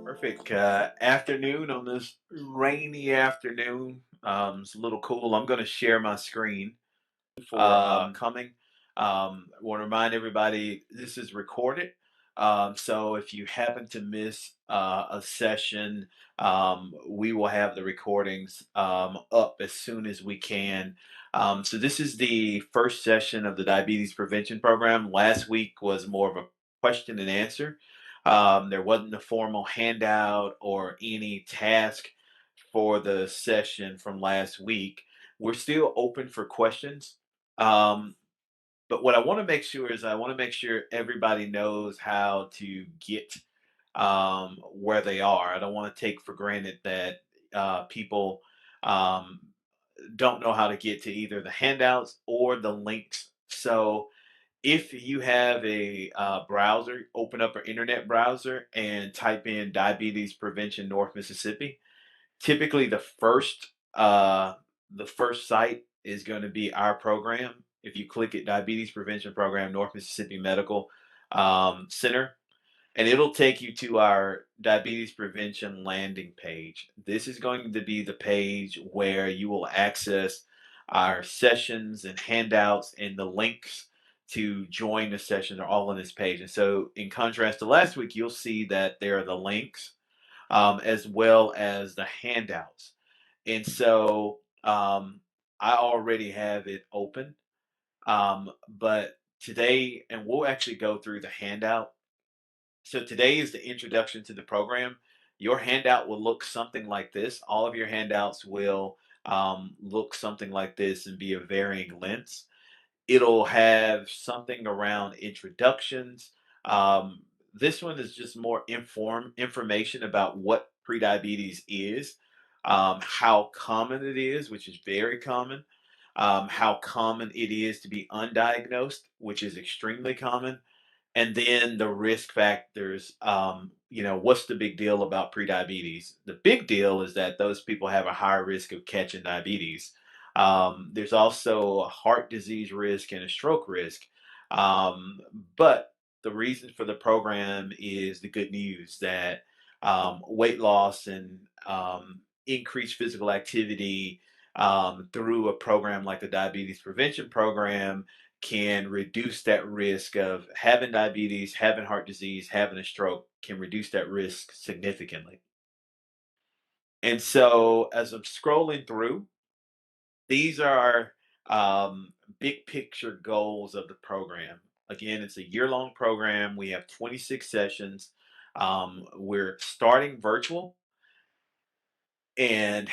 Perfect afternoon on this rainy afternoon. It's a little cool. I'm going to share my screen for coming. Want to remind everybody this is recorded. So if you happen to miss a session, we will have the recordings up as soon as we can. So this is the first session of the diabetes prevention program. Last week was more of a question and answer. There wasn't a formal handout or any task for the session from last week. We're still open for questions. Um, but what I want to make sure is I want to make sure everybody knows how to get where they are. I don't want to take for granted that people um, don't know how to get to either the handouts or the links. So if you have a browser, open up an internet browser and type in Diabetes Prevention North Mississippi. Typically, the first site is going to be our program. If you click it, Diabetes Prevention Program, North Mississippi Medical Center, and it'll take you to our diabetes prevention landing page. This is going to be the page where you will access our sessions and handouts, and the links to join the session are all on this page. And so, in contrast to last week, you'll see that there are the links as well as the handouts. And so I already have it open. But today, and we'll actually go through the handout. So today is the introduction to the program. Your handout will look something like this. All of your handouts will look something like this and be of varying lengths. It'll have something around introductions. Um, this one is just more information about what prediabetes is, how common it is, which is very common, how common it is to be undiagnosed, which is extremely common, and then the risk factors. What's the big deal about prediabetes? The big deal is that those people have a higher risk of catching diabetes. There's also a heart disease risk and a stroke risk. Um, but the reason for the program is the good news that weight loss and increased physical activity through a program like the diabetes prevention program can reduce that risk of having diabetes, having heart disease, having a stroke, can reduce that risk significantly. And so as I'm scrolling through, these are big picture goals of the program. Again, it's a year long program. We have 26 sessions. We're starting virtual. And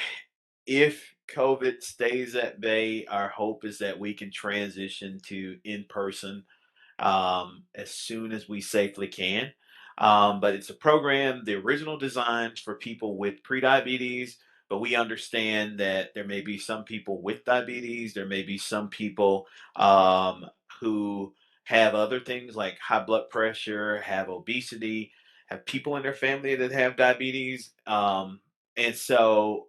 if COVID stays at bay, our hope is that we can transition to in person as soon as we safely can. But it's a program, the original designs for people with prediabetes, but we understand that there may be some people with diabetes, there may be some people who have other things like high blood pressure, have obesity, have people in their family that have diabetes. And so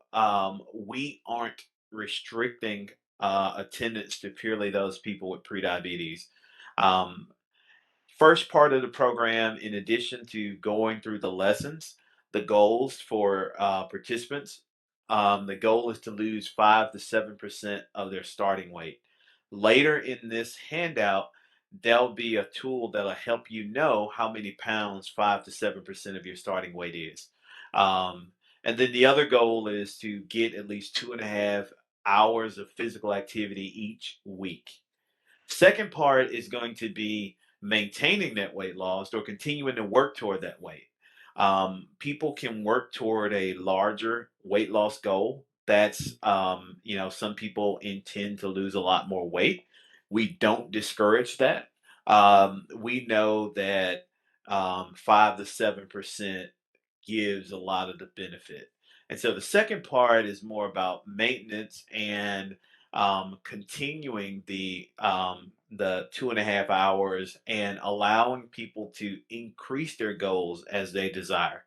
we aren't restricting attendance to purely those people with prediabetes. Um, First part of the program, in addition to going through the lessons, the goals for participants, the goal is to lose 5 to 7% of their starting weight. Later in this handout, there'll be a tool that'll help you know how many pounds 5 to 7% of your starting weight is. Um, and then the other goal is to get at least 2.5 hours of physical activity each week. Second part is going to be maintaining that weight loss or continuing to work toward that weight. People can work toward a larger weight loss goal. That's, some people intend to lose a lot more weight. We don't discourage that. We know that 5 to 7% gives a lot of the benefit. And so the second part is more about maintenance and continuing the 2.5 hours and allowing people to increase their goals as they desire.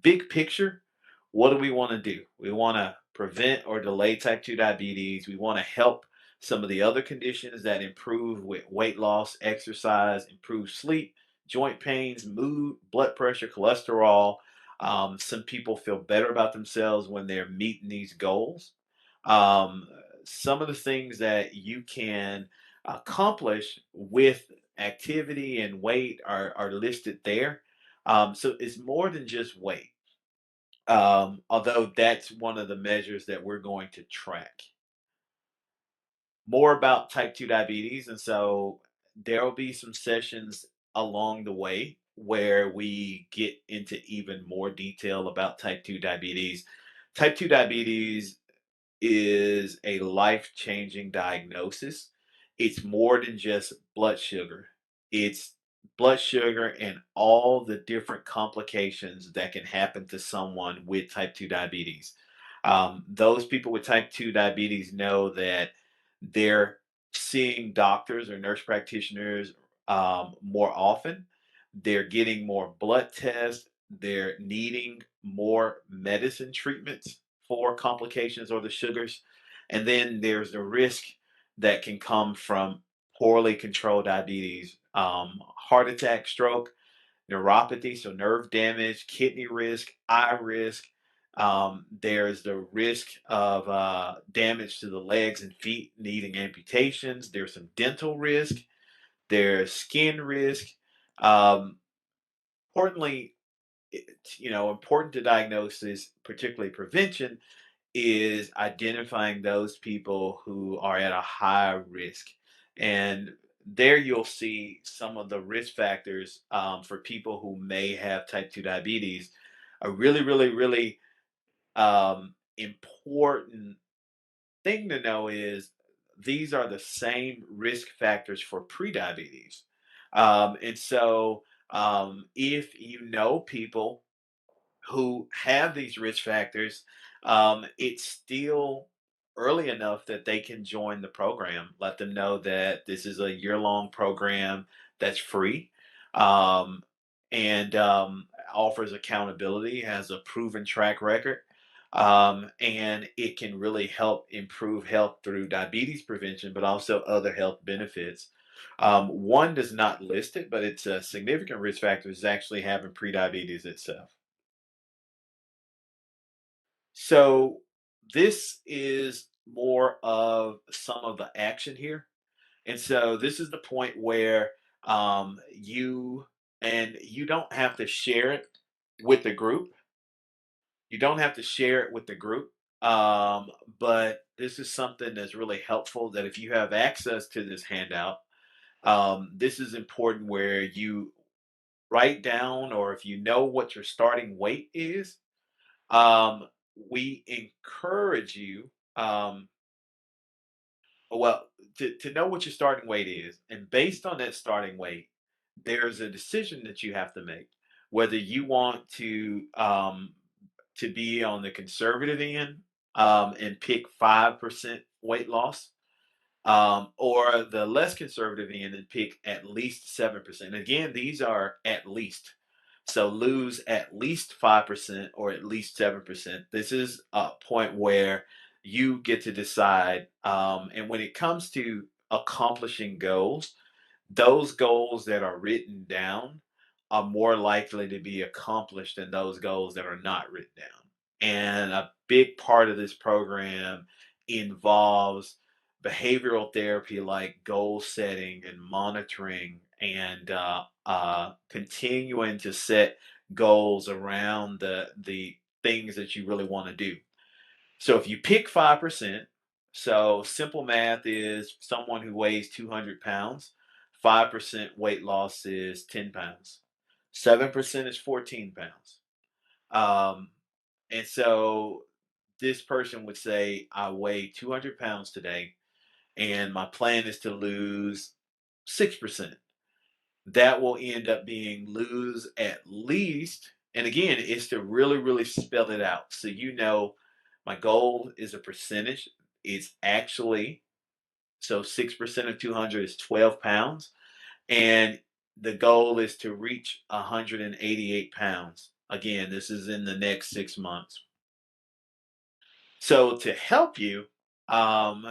Big picture, what do we want to do? We want to prevent or delay type 2 diabetes. We want to help some of the other conditions that improve with weight loss, exercise, improve sleep, joint pains, mood, blood pressure, cholesterol. Some people feel better about themselves when they're meeting these goals. Um, some of the things that you can accomplish with activity and weight are listed there. So it's more than just weight, although that's one of the measures that we're going to track. More about type 2 diabetes. And so there will be some sessions along the way where we get into even more detail about type 2 diabetes. Type 2 diabetes is a life-changing diagnosis. It's more than just blood sugar. It's blood sugar and all the different complications that can happen to someone with type 2 diabetes. Those people with type 2 diabetes know that they're seeing doctors or nurse practitioners more often. They're getting more blood tests. They're needing more medicine treatments for complications or the sugars. And then there's the risk that can come from poorly controlled diabetes, heart attack, stroke, neuropathy, so nerve damage, kidney risk, eye risk. There's the risk of damage to the legs and feet needing amputations. There's some dental risk. There's skin risk. Um, importantly, important to diagnosis, particularly prevention, is identifying those people who are at a high risk. And there you'll see some of the risk factors for people who may have type 2 diabetes. A really, really, really important thing to know is these are the same risk factors for prediabetes. And so if you know people who have these risk factors, it's still early enough that they can join the program. Let them know that this is a year-long program that's free, um, and offers accountability, has a proven track record, and it can really help improve health through diabetes prevention, but also other health benefits. One does not list it, but it's a significant risk factor is actually having prediabetes itself. So this is more of some of the action here. And so this is the point where you don't have to share it with the group. You don't have to share it with the group. Um, but this is something that's really helpful that if you have access to this handout, this is important where you write down or if you know what your starting weight is, um, we encourage you, um, well, to know what your starting weight is. And based on that starting weight, there's a decision that you have to make whether you want to be on the conservative end and pick 5% weight loss, or the less conservative end and pick at least 7%. Again, these are at least. So lose at least 5% or at least 7%. This is a point where you get to decide. And when it comes to accomplishing goals, those goals that are written down are more likely to be accomplished than those goals that are not written down. And a big part of this program involves behavioral therapy like goal setting and monitoring and continuing to set goals around the things that you really want to do. So if you pick 5%, so simple math is someone who weighs 200 pounds, 5% weight loss is 10 pounds, 7% is 14 pounds. Um, and so this person would say, I weigh 200 pounds today, and my plan is to lose 6%. That will end up being lose at least, and again, it's to really, really spell it out. So you know, my goal is a percentage. It's actually, so 6% of 200 is 12 pounds. And the goal is to reach 188 pounds. Again, this is in the next 6 months. So to help you, um,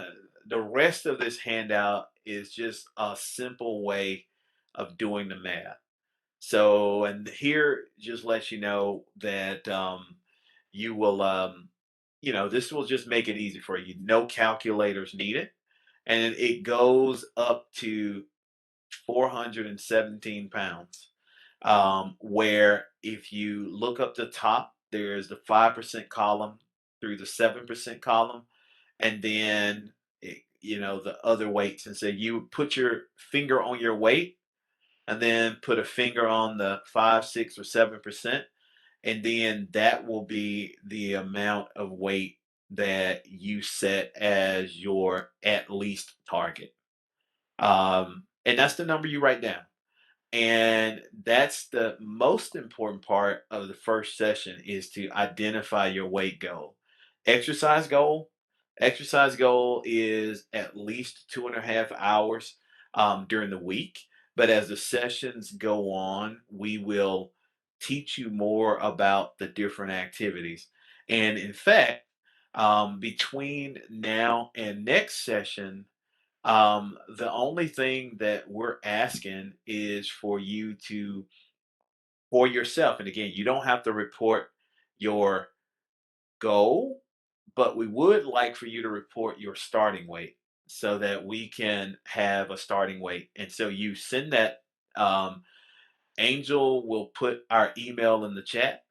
the rest of this handout is just a simple way of doing the math. So, and here just lets you know that you will, this will just make it easy for you. No calculators needed. And it goes up to 417 pounds. Where if you look up the top, there's the 5% column through the 7% column, and then the other weights. And so you put your finger on your weight, and then put a finger on the 5, 6, or 7%, and then that will be the amount of weight that you set as your at least target. And that's the number you write down. And that's the most important part of the first session, is to identify your weight goal. Exercise goal. Exercise goal is at least 2.5 hours during the week. But as the sessions go on, we will teach you more about the different activities. And in fact, between now and next session, the only thing that we're asking is for you to, for yourself, and again, you don't have to report your goal, but we would like for you to report your starting weight so that we can have a starting weight. And so you send that. Angel will put our email in the chat,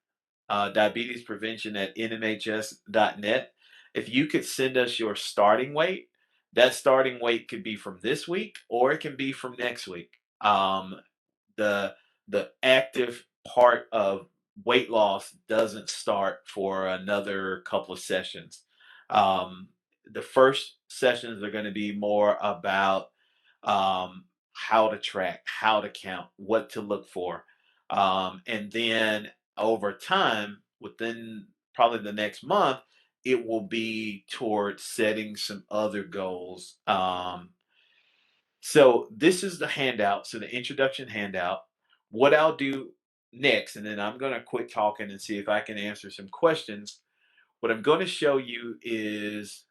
diabetes prevention at nhs.net. If you could send us your starting weight, that starting weight could be from this week or it can be from next week. The the active part of weight loss doesn't start for another couple of sessions. Um, the first sessions are going to be more about how to track, how to count, what to look for. And then over time, within probably the next month, it will be towards setting some other goals. So this is the handout. So the introduction handout. What I'll do next, and then I'm going to quit talking and see if I can answer some questions. What I'm going to show you is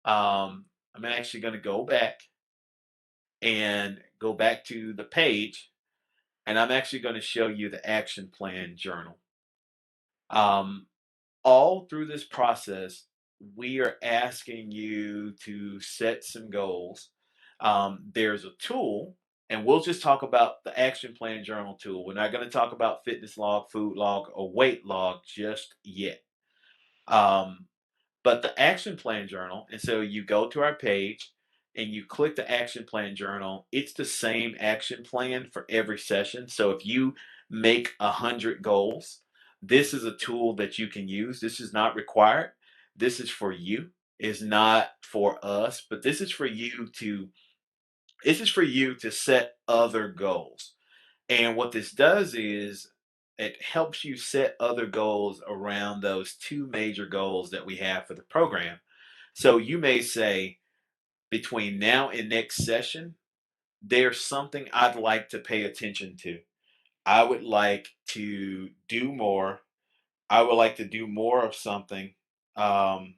I'm actually going to go back and go back to the page, and I'm actually going to show you the action plan journal. Um, all through this process, we are asking you to set some goals. There's a tool, and we'll just talk about the action plan journal tool. We're not going to talk about fitness log, food log, or weight log just yet. Um, but the action plan journal, and so you go to our page and you click the action plan journal. It's the same action plan for every session. So if you make 100 goals, this is a tool that you can use. This is not required. This is for you. It's not for us, but this is for you to set other goals. And what this does is it helps you set other goals around those two major goals that we have for the program. So you may say, between now and next session, there's something I'd like to pay attention to. I would like to do more. I would like to do more of something. Um,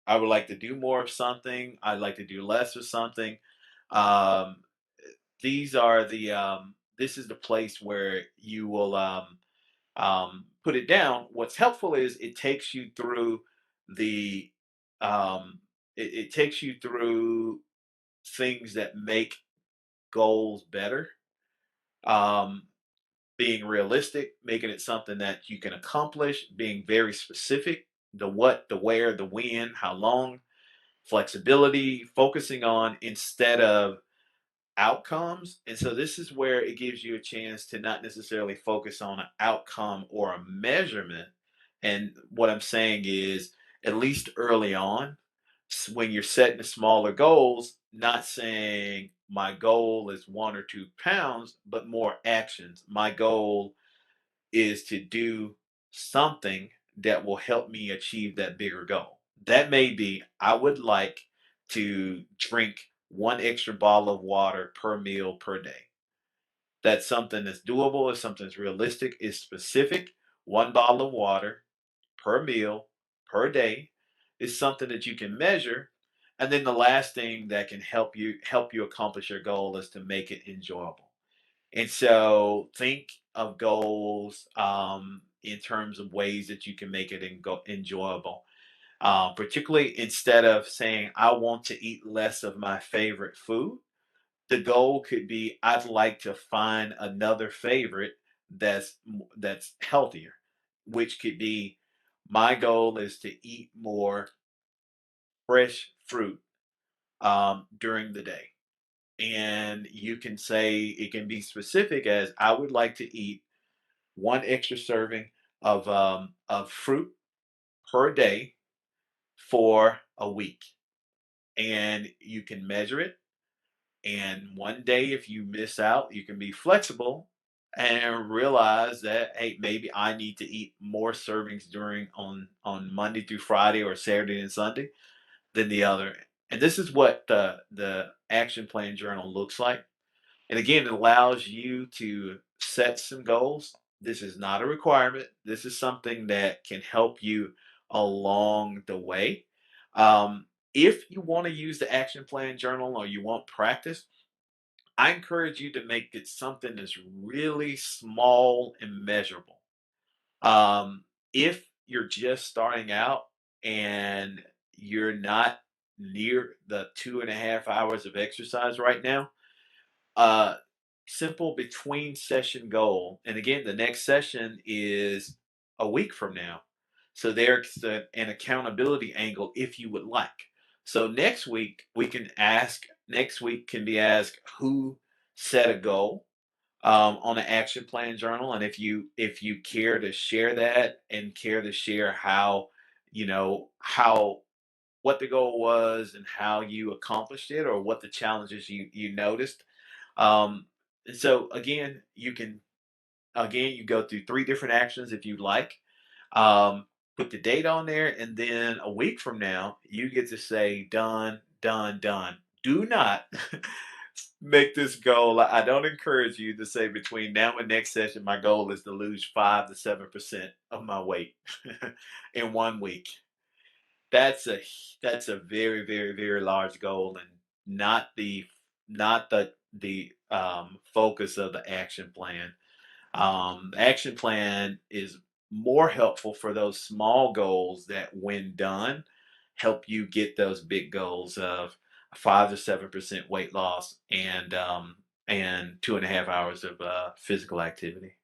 I would like to do more of something. I'd like to do less of something. Um, this is the place where you will put it down. What's helpful is it takes you through the it takes you through things that make goals better. Um, being realistic, making it something that you can accomplish, being very specific, the what, the where, the when, how long, flexibility, focusing on instead of outcomes. And so this is where it gives you a chance to not necessarily focus on an outcome or a measurement. And what I'm saying is, at least early on, when you're setting the smaller goals, not saying my goal is 1 or 2 pounds, but more actions. My goal is to do something that will help me achieve that bigger goal. That may be, I would like to drink 1 extra bottle of water per meal per day. That's something that's doable, it's something that's realistic, it's specific. 1 bottle of water per meal per day is something that you can measure. And then the last thing that can help you accomplish your goal is to make it enjoyable. And so think of goals in terms of ways that you can make it enjoyable. Particularly instead of saying, I want to eat less of my favorite food, the goal could be, I'd like to find another favorite that's healthier, which could be, my goal is to eat more fresh fruit during the day. And you can say, it can be specific as, I would like to eat one extra serving of fruit per day for a week. And you can measure it. And one day, if you miss out, you can be flexible and realize that, hey, maybe I need to eat more servings during on Monday through Friday or Saturday and Sunday than the other. And this is what the action plan journal looks like. And again, it allows you to set some goals. This is not a requirement. This is something that can help you along the way. If you want to use the action plan journal or you want practice, I encourage you to make it something that's really small and measurable. If you're just starting out and you're not near the 2.5 hours of exercise right now, uh, simple between session goal. And again, the next session is a week from now. So there's an accountability angle if you would like. So next week can be asked, who set a goal on an action plan journal. And if you care to share that and care to share how, how what the goal was and how you accomplished it or what the challenges you noticed, and so again, you go through 3 different actions if you'd like. Um, Put the date on there, and then a week from now, you get to say, "Done, done, done." Do not make this goal. I don't encourage you to say, between now and next session, my goal is to lose 5 to 7% of my weight in 1 week. That's a very, very, very large goal, and not the focus of the action plan. The action plan is more helpful for those small goals that, when done, help you get those big goals of 5 to 7% weight loss and 2.5 hours of physical activity.